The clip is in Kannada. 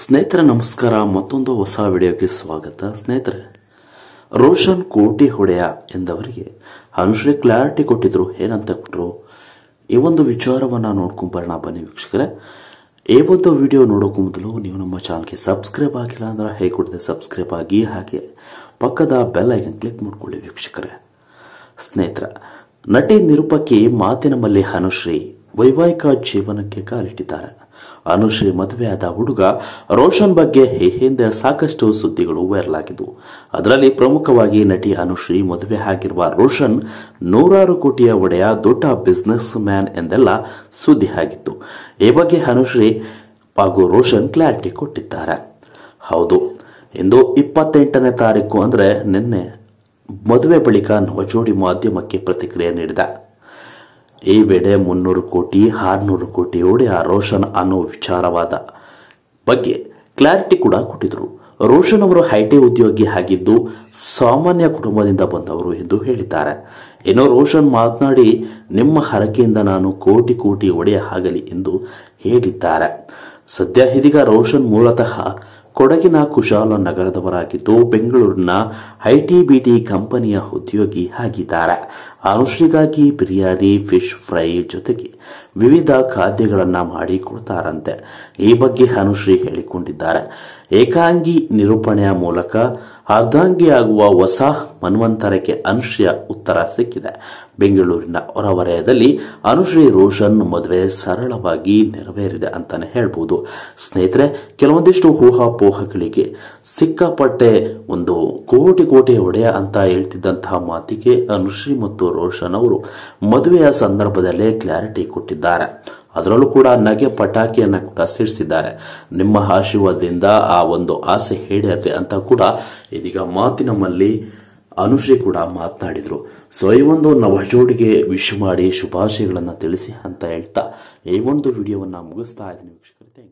ಸ್ನೇಹಿತರೆ ನಮಸ್ಕಾರ. ಮತ್ತೊಂದು ಹೊಸ ವಿಡಿಯೋಗೆ ಸ್ವಾಗತ. ಸ್ನೇಹಿತರೆ, ರೋಷನ್ ಕೋಟಿ ಹೊಡೆಯ ಎಂದವರಿಗೆ ಅನುಶ್ರೀ ಕ್ಲಾರಿಟಿ ಕೊಟ್ಟಿದ್ರು. ಏನಂತ ಕೊಟ್ಟರು ಈ ಒಂದು ವಿಚಾರವನ್ನ ನೋಡ್ಕೊಂಡ್ ಬರೋಣ ಬನ್ನಿ ವೀಕ್ಷಕರೇ. ಈ ಒಂದು ವಿಡಿಯೋ ನೋಡೋಕೆ ಮೊದಲು ನೀವು ನಮ್ಮ ಚಾನಲ್ಗೆ ಸಬ್ಸ್ಕ್ರೈಬ್ ಆಗಿಲ್ಲ ಅಂದ್ರೆ ಹೇಗೆ ಕೊಡದೆ ಸಬ್ಸ್ಕ್ರೈಬ್ ಆಗಿ, ಹಾಗೆ ಪಕ್ಕದ ಬೆಲ್ ಐಕನ್ ಕ್ಲಿಕ್ ಮಾಡ್ಕೊಳ್ಳಿ ವೀಕ್ಷಕರೇ. ಸ್ನೇಹಿತರೆ, ನಟಿ ನಿರೂಪಕಿ ಮಾತಿನ ಮಲ್ಲಿ ಅನುಶ್ರೀ ವೈವಾಹಿಕ ಜೀವನಕ್ಕೆ ಕಾಲಿಟ್ಟಿದ್ದಾರೆ. ಅನುಶ್ರೀ ಮದುವೆಯಾದ ಹುಡುಗ ರೋಷನ್ ಬಗ್ಗೆ ಈ ಹಿಂದೆ ಸಾಕಷ್ಟು ಸುದ್ದಿಗಳು ವೈರಲ್ ಆಗಿದ್ದವು. ಅದರಲ್ಲಿ ಪ್ರಮುಖವಾಗಿ ನಟಿ ಅನುಶ್ರೀ ಮದುವೆ ಆಗಿರುವ ರೋಷನ್ ನೂರಾರು ಕೋಟಿಯ ಒಡೆಯ ದೊಡ್ಡ ಬಿಸಿನೆಸ್ ಮ್ಯಾನ್ ಎಂದೆಲ್ಲ ಸುದ್ದಿ ಆಗಿತ್ತು. ಈ ಬಗ್ಗೆ ಅನುಶ್ರೀ ಹಾಗೂ ರೋಷನ್ ಕ್ಲಾರಿಟಿ ಕೊಟ್ಟಿದ್ದಾರೆ. ಹೌದು, ಇಂದು 28ನೇ ತಾರೀಕು ಅಂದ್ರೆ ನಿನ್ನೆ ಮದುವೆ ಬಳಿಕ ನವಜೋಡಿ ಮಾಧ್ಯಮಕ್ಕೆ ಪ್ರತಿಕ್ರಿಯೆ ನೀಡಿದ. ಈ ವೇಳೆ 300 ಕೋಟಿ 600 ಕೋಟಿ ಒಡೆಯ ರೋಷನ್ ಅನ್ನೋ ವಿಚಾರವಾದ ಬಗ್ಗೆ ಕ್ಲಾರಿಟಿ ಕೂಡ ಕೊಟ್ಟಿದ್ರು. ರೋಷನ್ ಅವರು ಐಟಿ ಉದ್ಯೋಗಿ ಆಗಿದ್ದು ಸಾಮಾನ್ಯ ಕುಟುಂಬದಿಂದ ಬಂದವರು ಎಂದು ಹೇಳಿದ್ದಾರೆ. ಏನೋ ರೋಷನ್ ಮಾತನಾಡಿ, ನಿಮ್ಮ ಹರಕೆಯಿಂದ ನಾನು ಕೋಟಿ ಕೋಟಿ ಒಡೆಯ ಆಗಲಿ ಎಂದು ಹೇಳಿದ್ದಾರೆ. ಸದ್ಯ ಇದೀಗ ರೋಷನ್ ಮೂಲತಃ ಕೊಡಗಿನ ಕುಶಾಲನಗರದವರಾಗಿದ್ದು ಬೆಂಗಳೂರಿನ ಐಟಿ ಕಂಪನಿಯ ಉದ್ಯೋಗಿ ಆಗಿದ್ದಾರೆ. ಅನುಶ್ರೀಗಾಗಿ ಬಿರಿಯಾನಿ, ಫಿಶ್ ಫ್ರೈ ಜೊತೆಗೆ ವಿವಿಧ ಖಾದ್ಯಗಳನ್ನ ಮಾಡಿ ಕೊಡ್ತಾರಂತೆ. ಈ ಬಗ್ಗೆ ಅನುಶ್ರೀ ಹೇಳಿಕೊಂಡಿದ್ದಾರೆ. ಏಕಾಂಗಿ ನಿರೂಪಣೆಯ ಮೂಲಕ ಅರ್ಧಾಂಗಿಯಾಗುವ ಹೊಸ ಮನ್ವಂತರಕ್ಕೆ ಅನುಶ್ರೀಯ ಉತ್ತರ ಸಿಕ್ಕಿದೆ. ಬೆಂಗಳೂರಿನ ಹೊರವಲಯದಲ್ಲಿ ಅನುಶ್ರೀ ರೋಷನ್ ಮದುವೆ ಸರಳವಾಗಿ ನೆರವೇರಿದೆ ಅಂತಾನೆ ಹೇಳ್ಬೋದು. ಸ್ನೇಹಿತರೆ, ಕೆಲವೊಂದಿಷ್ಟು ಊಹಾಪೋಹಗಳಿಗೆ ಸಿಕ್ಕಾಪಟ್ಟೆ ಒಂದು ಕೋಟಿ ಕೋಟಿ ಒಡೆಯ ಅಂತ ಹೇಳ್ತಿದ್ದಂತಹ ಮಾತಿಗೆ ಅನುಶ್ರೀ ಮತ್ತು ರೋಷನ್ ಅವರು ಮದುವೆಯ ಸಂದರ್ಭದಲ್ಲೇ ಕ್ಲಾರಿಟಿ ಕೊಟ್ಟಿದ್ದಾರೆ. ಅದರಲ್ಲೂ ಕೂಡ ನಗೆ ಪಟಾಕಿಯನ್ನ ಕೂಡ ಸಿಡಿಸಿದ್ದಾರೆ. ನಿಮ್ಮ ಆಶೀರ್ವಾದದಿಂದ ಆ ಒಂದು ಆಸೆ ಈಡೇರಲಿ ಅಂತ ಕೂಡ ಇದೀಗ ಮಾತಿನ ಮಲ್ಲಿ ಅನುಶ್ರೀ ಕೂಡ ಮಾತನಾಡಿದ್ರು. ಸೊ ಈ ಒಂದು ನವಜೋಡಿಗೆ ವಿಶ್ ಮಾಡಿ ಶುಭಾಶಯಗಳನ್ನ ತಿಳಿಸಿ ಅಂತ ಹೇಳ್ತಾ ಈ ಒಂದು ವಿಡಿಯೋವನ್ನ ಮುಗಿಸ್ತಾ ಇದ್ದೀನಿ ವೀಕ್ಷಕರೇ.